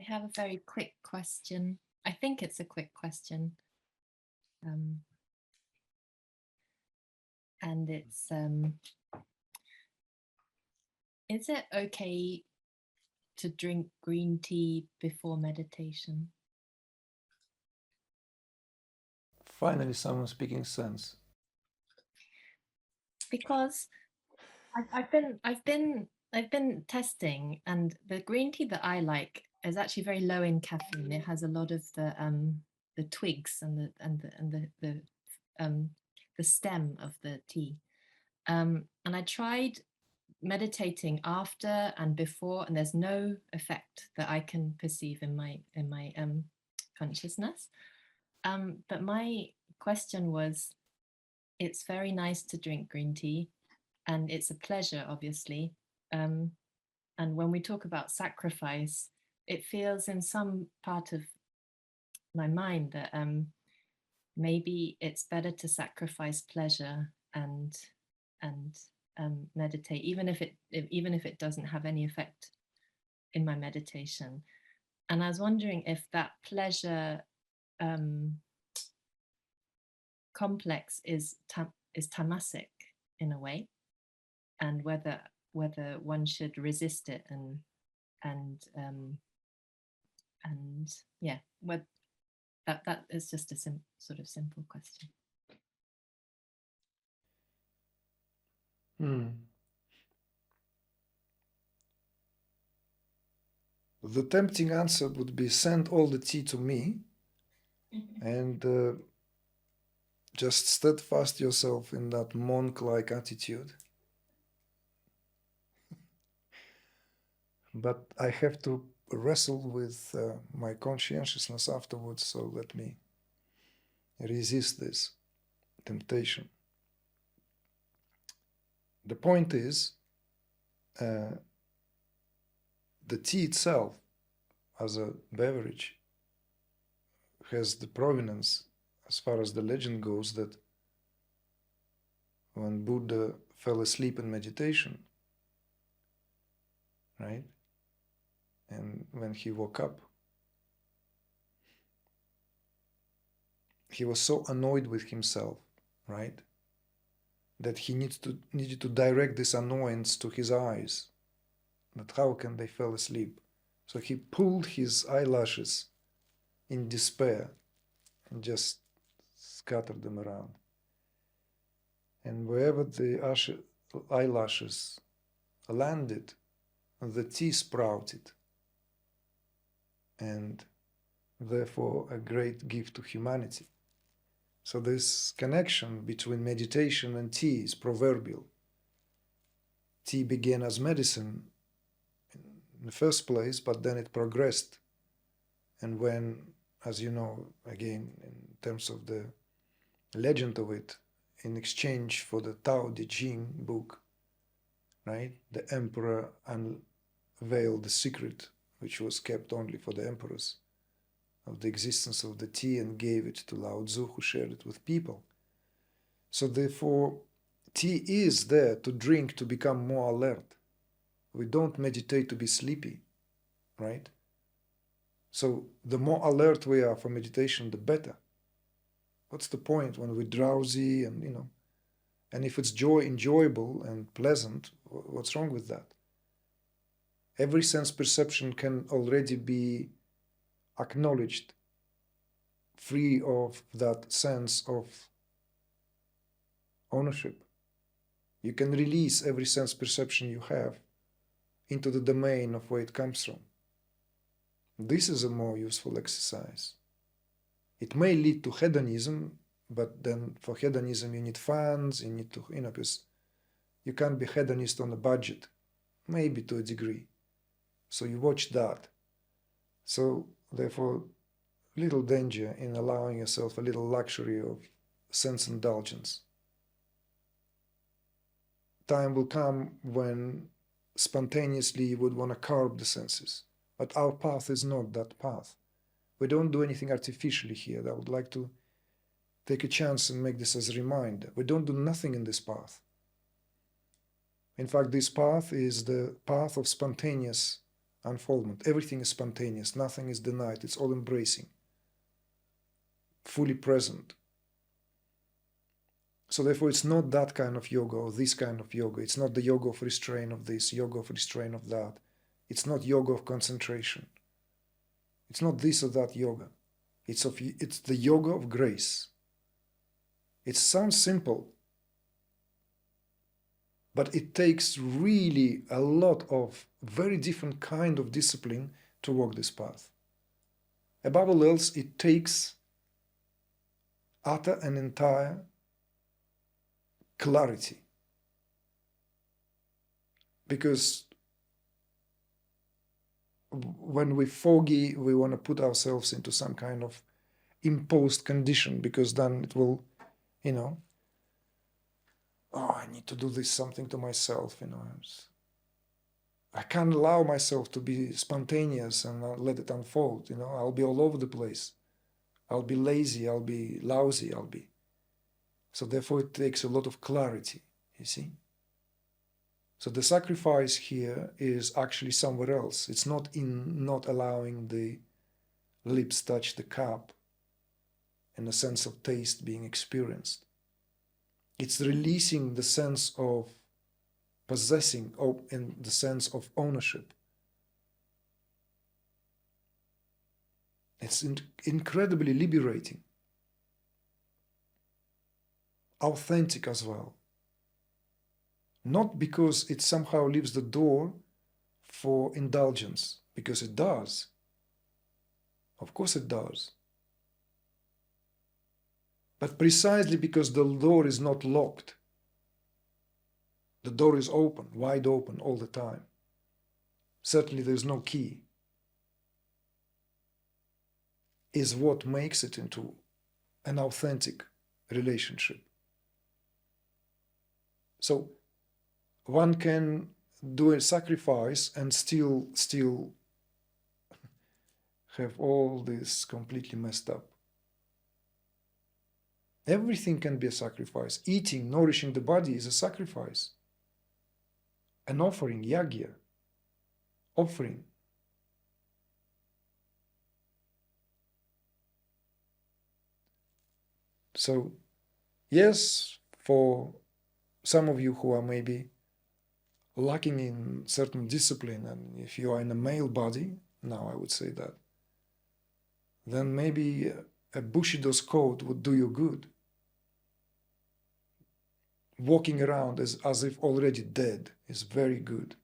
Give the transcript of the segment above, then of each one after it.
have a very quick question. I think it's a quick question. And it's, is it okay to drink green tea before meditation? Finally, someone speaking sense. Because I've been testing, and the green tea that I like is actually very low in caffeine. It has a lot of the twigs and the stem of the tea. And I tried meditating after and before, and there's no effect that I can perceive in my consciousness. But my question was, it's very nice to drink green tea, and it's a pleasure, obviously. And when we talk about sacrifice, it feels in some part of my mind that maybe it's better to sacrifice pleasure and meditate, even if it doesn't have any effect in my meditation. And I was wondering if that pleasure complex is tamasic in a way, and whether one should resist it and yeah, what that is just a sort of simple question. The tempting answer would be send all the tea to me and just steadfast yourself in that monk-like attitude. But I have to wrestle with my conscientiousness afterwards, so let me resist this temptation. The point is, the tea itself, as a beverage, has the provenance, as far as the legend goes, that when Buddha fell asleep in meditation, right, and when he woke up, he was so annoyed with himself, right, that he needed to direct this annoyance to his eyes, that how can they fall asleep? So he pulled his eyelashes in despair and just scattered them around. And wherever the eyelashes landed, the tea sprouted, and therefore a great gift to humanity. So this connection between meditation and tea is proverbial. Tea began as medicine in the first place, but then it progressed. And when, as you know, again, in terms of the legend of it, in exchange for the Tao Te Ching book, right, the emperor unveiled the secret, which was kept only for the emperors, of the existence of the tea, and gave it to Lao Tzu, who shared it with people. So therefore, tea is there to drink to become more alert. We don't meditate to be sleepy, right? So the more alert we are for meditation, the better. What's the point when we're drowsy and, and if it's enjoyable and pleasant, what's wrong with that? Every sense perception can already be acknowledged, free of that sense of ownership. You can release every sense perception you have into the domain of where it comes from. This is a more useful exercise. It may lead to hedonism, but then for hedonism you need funds, you need to, because you can't be hedonist on a budget, maybe to a degree. So you watch that. So therefore, little danger in allowing yourself a little luxury of sense indulgence. Time will come when spontaneously you would want to curb the senses. But our path is not that path. We don't do anything artificially here. I would like to take a chance and make this as a reminder. We don't do nothing in this path. In fact, this path is the path of spontaneous unfoldment. Everything is spontaneous. Nothing is denied. It's all embracing, fully present. So therefore, it's not that kind of yoga or this kind of yoga. It's not the yoga of restraint of this, yoga of restraint of that. It's not yoga of concentration. It's not this or that yoga. It's the yoga of grace. It sounds simple, but it takes really a lot of very different kind of discipline to walk this path. Above all else, it takes utter and entire clarity. Because when we're foggy, we want to put ourselves into some kind of imposed condition, because then it will, I need to do this something to myself, I can't allow myself to be spontaneous and let it unfold, I'll be all over the place. I'll be lazy, I'll be lousy, So therefore it takes a lot of clarity, you see? So the sacrifice here is actually somewhere else. It's not in not allowing the lips touch the cup and a sense of taste being experienced. It's releasing the sense of possessing and the sense of ownership. It's incredibly liberating, authentic as well. Not because it somehow leaves the door for indulgence, because it does. Of course it does. But precisely because the door is not locked, the door is open, wide open all the time. Certainly there's no key, is what makes it into an authentic relationship. So one can do a sacrifice and still have all this completely messed up. Everything can be a sacrifice. Eating, nourishing the body is a sacrifice. An offering, yagya, offering. So, yes, for some of you who are maybe lacking in certain discipline, and if you are in a male body, now I would say that, then maybe a Bushido's code would do you good. Walking around as if already dead is very good.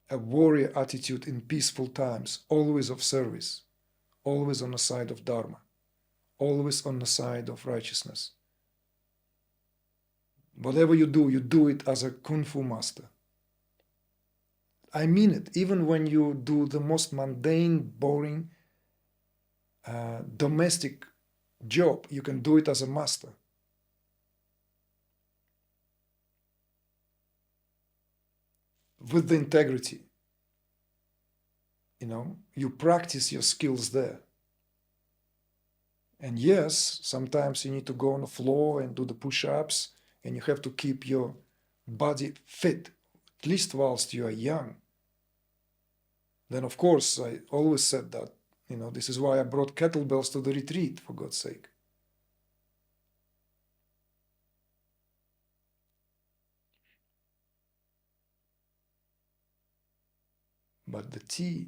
A warrior attitude in peaceful times, always of service, always on the side of Dharma, always on the side of righteousness. Whatever you do it as a Kung Fu master. I mean it, even when you do the most mundane, boring, domestic job, you can do it as a master. With the integrity. You practice your skills there. And yes, sometimes you need to go on the floor and do the push-ups, and you have to keep your body fit, at least whilst you are young. Then, of course, I always said that, this is why I brought kettlebells to the retreat, for God's sake. But the tea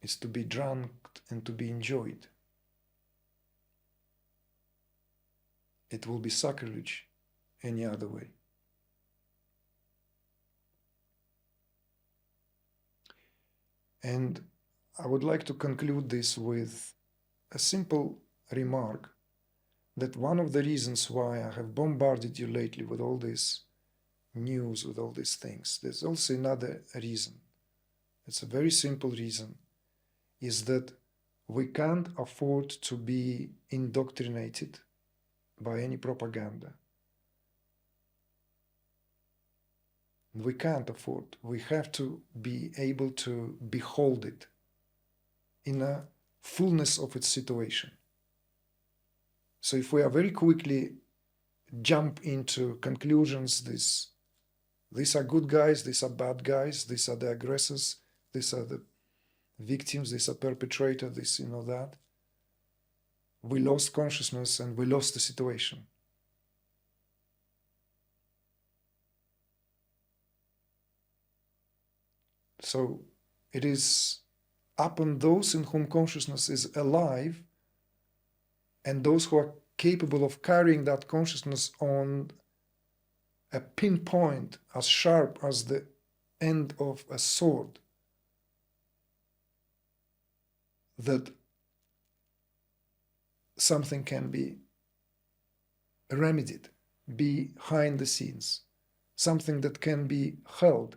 is to be drunk and to be enjoyed. It will be sacrilege any other way. And I would like to conclude this with a simple remark that one of the reasons why I have bombarded you lately with all this news, with all these things, there's also another reason. It's a very simple reason, is that we can't afford to be indoctrinated by any propaganda. We can't afford. We have to be able to behold it in a fullness of its situation. So if we are very quickly jump into conclusions. These are good guys, these are bad guys, these are the aggressors, these are the victims, these are perpetrators, this, that. We lost consciousness and we lost the situation. So it is upon those in whom consciousness is alive and those who are capable of carrying that consciousness on a pinpoint as sharp as the end of a sword, that something can be remedied behind the scenes, something that can be held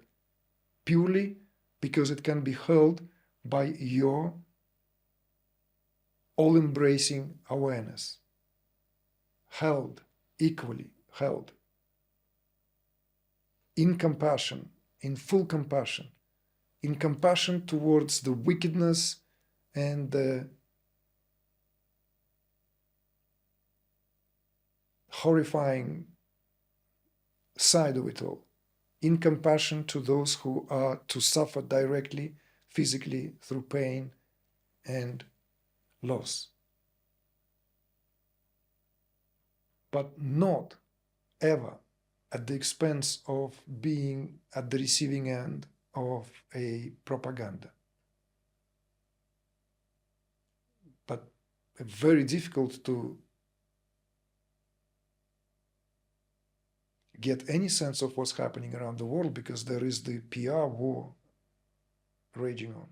purely because it can be held by your all-embracing awareness, held, equally held, in compassion, in full compassion, in compassion towards the wickedness and the horrifying side of it all, in compassion to those who are to suffer directly, physically, through pain and loss. But not ever at the expense of being at the receiving end of a propaganda. But very difficult to get any sense of what's happening around the world because there is the PR war raging on.